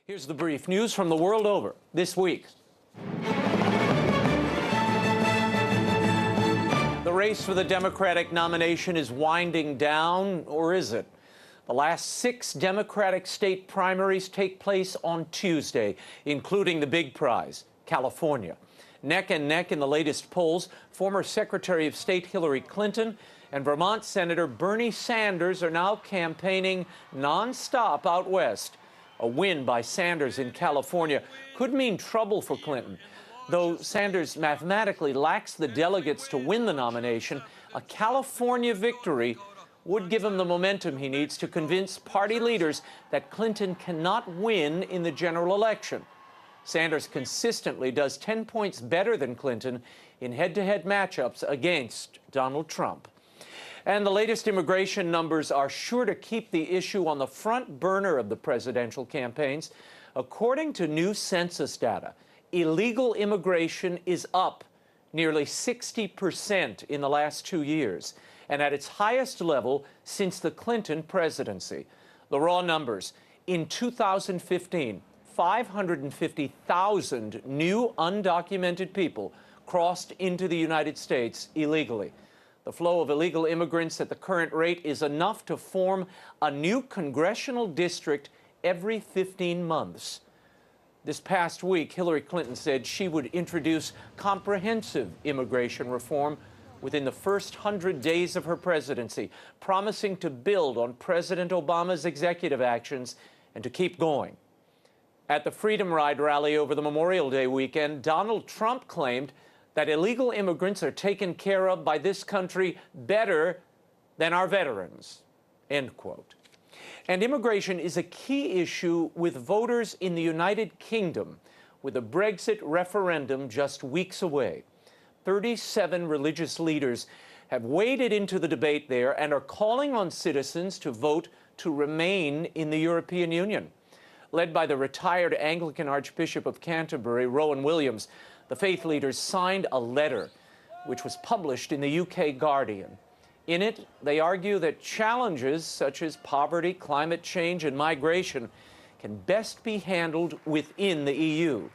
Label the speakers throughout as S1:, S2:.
S1: Here's the brief news from the world over this week. The race for the Democratic nomination is winding down, or is it? The last 6 Democratic state primaries take place on Tuesday, including the big prize, California. Neck and neck in the latest polls, former Secretary of State Hillary Clinton and Vermont Senator Bernie Sanders are now campaigning nonstop out west. A win by Sanders in California could mean trouble for Clinton. Though Sanders mathematically lacks the delegates to win the nomination, a California victory would give him the momentum he needs to convince party leaders that Clinton cannot win in the general election. Sanders consistently does 10 points better than Clinton in head-to-head matchups against Donald Trump. And the latest immigration numbers are sure to keep the issue on the front burner of the presidential campaigns. According to new census data, illegal immigration is up nearly 60% in the last 2 years, and at its highest level since the Clinton presidency. The raw numbers: in 2015, 550,000 new undocumented people crossed into the United States illegally. The flow of illegal immigrants at the current rate is enough to form a new congressional district every 15 months. This past week, Hillary Clinton said she would introduce comprehensive immigration reform within the first 100 days of her presidency, promising to build on President Obama's executive actions and to keep going. At the Freedom Ride rally over the Memorial Day weekend, Donald Trump claimed that illegal immigrants are taken care of by this country better than our veterans, end quote. And immigration is a key issue with voters in the United Kingdom, with a Brexit referendum just weeks away. 37 religious leaders have waded into the debate there and are calling on citizens to vote to remain in the European Union. Led by the retired Anglican Archbishop of Canterbury, Rowan Williams, the faith leaders signed a letter which was published in the UK Guardian. In it, they argue that challenges such as poverty, climate change, and migration can best be handled within the EU.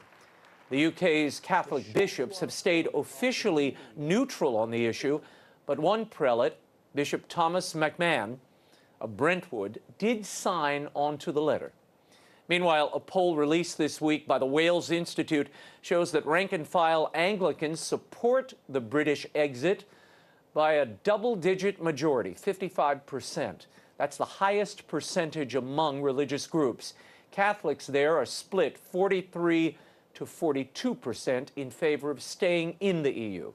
S1: The UK's Catholic bishops have stayed officially neutral on the issue, but one prelate, Bishop Thomas McMahon of Brentwood, did sign onto the letter. Meanwhile, a poll released this week by the Wales Institute shows that rank-and-file Anglicans support the British exit by a double-digit majority, 55%. That's the highest percentage among religious groups. Catholics there are split 43 to 42% in favor of staying in the EU.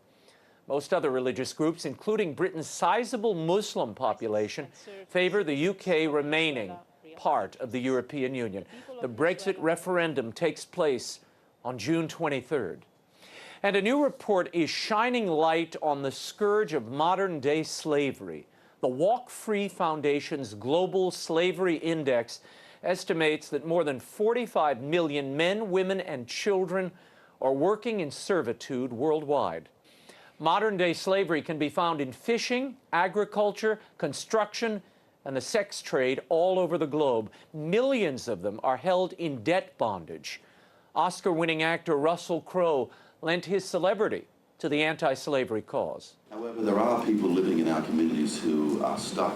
S1: Most other religious groups, including Britain's sizable Muslim population, favor the UK remaining part of the European Union. The Brexit referendum takes place on June 23rd. And a new report is shining light on the scourge of modern-day slavery. The Walk Free Foundation's Global Slavery Index estimates that more than 45 million men, women, and children are working in servitude worldwide. Modern-day slavery can be found in fishing, agriculture, construction, and the sex trade all over the globe. Millions of them are held in debt bondage. Oscar-winning actor Russell Crowe lent his celebrity to the anti-slavery cause.
S2: However, there are people living in our communities who are stuck,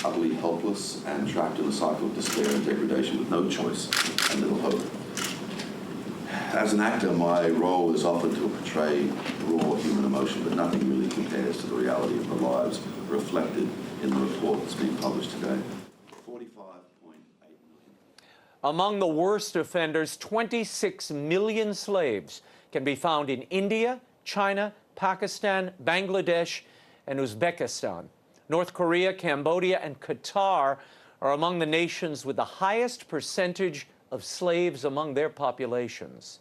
S2: utterly helpless, and trapped in a cycle of despair and degradation with no choice and little hope. As an actor, my role is often to portray raw human emotion, but nothing really compares to the reality of the lives reflected in the report that's being published today. 45.8 million.
S1: Among the worst offenders, 26 million slaves can be found in India, China, Pakistan, Bangladesh, and Uzbekistan. North Korea, Cambodia, and Qatar are among the nations with the highest percentage of slaves among their populations.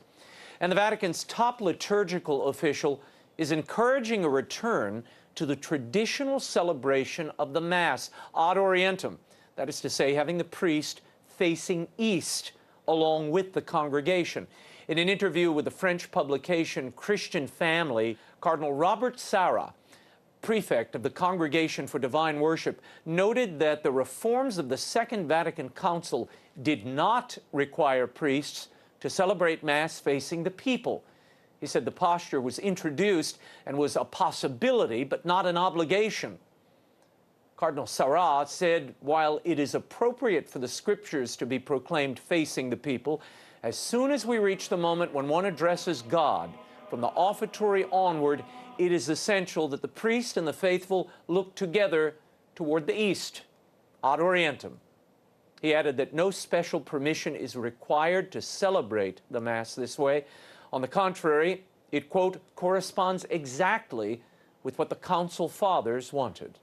S1: And the Vatican's top liturgical official is encouraging a return to the traditional celebration of the Mass, ad orientem, that is to say, having the priest facing east along with the congregation. In an interview with the French publication Christian Family, Cardinal Robert Sarah, prefect of the Congregation for Divine Worship, noted that the reforms of the Second Vatican Council did not require priests to celebrate Mass facing the people. He said the posture was introduced and was a possibility, but not an obligation. Cardinal Sarah said, while it is appropriate for the scriptures to be proclaimed facing the people, as soon as we reach the moment when one addresses God, from the offertory onward, it is essential that the priest and the faithful look together toward the east, ad orientem. He added that no special permission is required to celebrate the Mass this way. On the contrary, it, quote, corresponds exactly with what the Council Fathers wanted.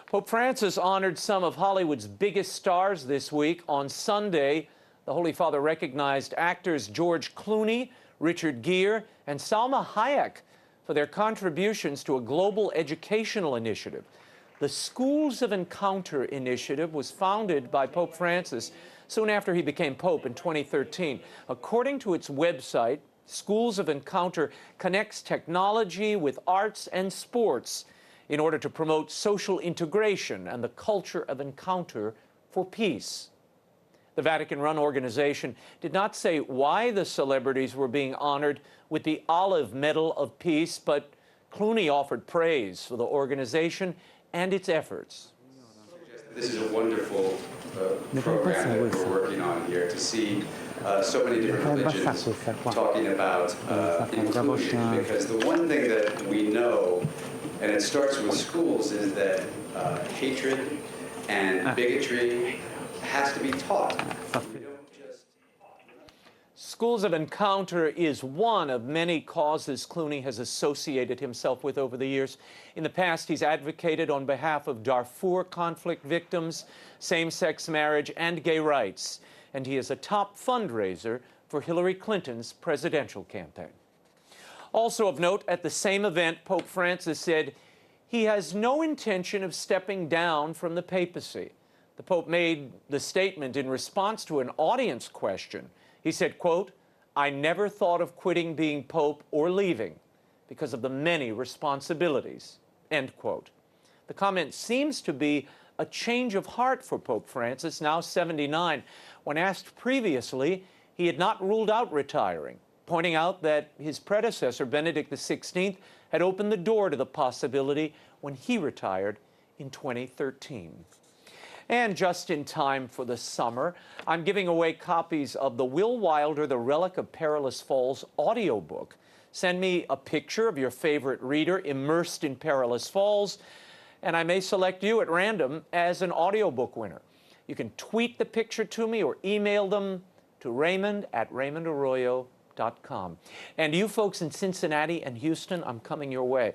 S1: Pope Francis honored some of Hollywood's biggest stars this week. On Sunday, the Holy Father recognized actors George Clooney, Richard Gere, and Salma Hayek for their contributions to a global educational initiative. The Schools of Encounter initiative was founded by Pope Francis soon after he became Pope in 2013. According to its website, Schools of Encounter connects technology with arts and sports in order to promote social integration and the culture of encounter for peace. The Vatican-run organization did not say why the celebrities were being honored with the Olive Medal of Peace, but Clooney offered praise for the organization and its efforts.
S3: This is a wonderful program that we're working on here, to see so many different religions talking about inclusion, because the one thing that we know, and it starts with schools, is that hatred and bigotry has to be taught.
S1: Schools of Encounter is one of many causes Clooney has associated himself with over the years. In the past, he's advocated on behalf of Darfur conflict victims, same-sex marriage, and gay rights. And he is a top fundraiser for Hillary Clinton's presidential campaign. Also of note, at the same event, Pope Francis said he has no intention of stepping down from the papacy. The Pope made the statement in response to an audience question. He said, quote, "I never thought of quitting being Pope or leaving because of the many responsibilities," end quote. The comment seems to be a change of heart for Pope Francis, now 79. When asked previously, he had not ruled out retiring, pointing out that his predecessor, Benedict XVI, had opened the door to the possibility when he retired in 2013. And just in time for the summer, I'm giving away copies of the Will Wilder, The Relic of Perilous Falls audiobook. Send me a picture of your favorite reader immersed in Perilous Falls, and I may select you at random as an audiobook winner. You can tweet the picture to me or email them to Raymond at RaymondArroyo.com. And you folks in Cincinnati and Houston, I'm coming your way.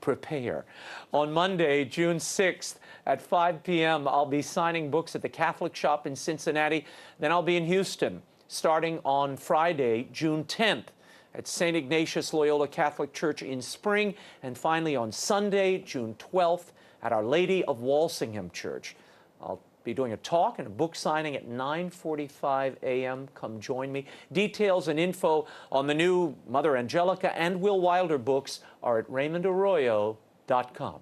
S1: Prepare. On Monday, June 6th at 5 p.m., I'll be signing books at the Catholic Shop in Cincinnati. Then I'll be in Houston, starting on Friday, June 10th, at St. Ignatius Loyola Catholic Church in Spring, and finally on Sunday, June 12th, at Our Lady of Walsingham Church. I'll be doing a talk and a book signing at 9:45 a.m. Come join me. Details and info on the new Mother Angelica and Will Wilder books are at RaymondArroyo.com.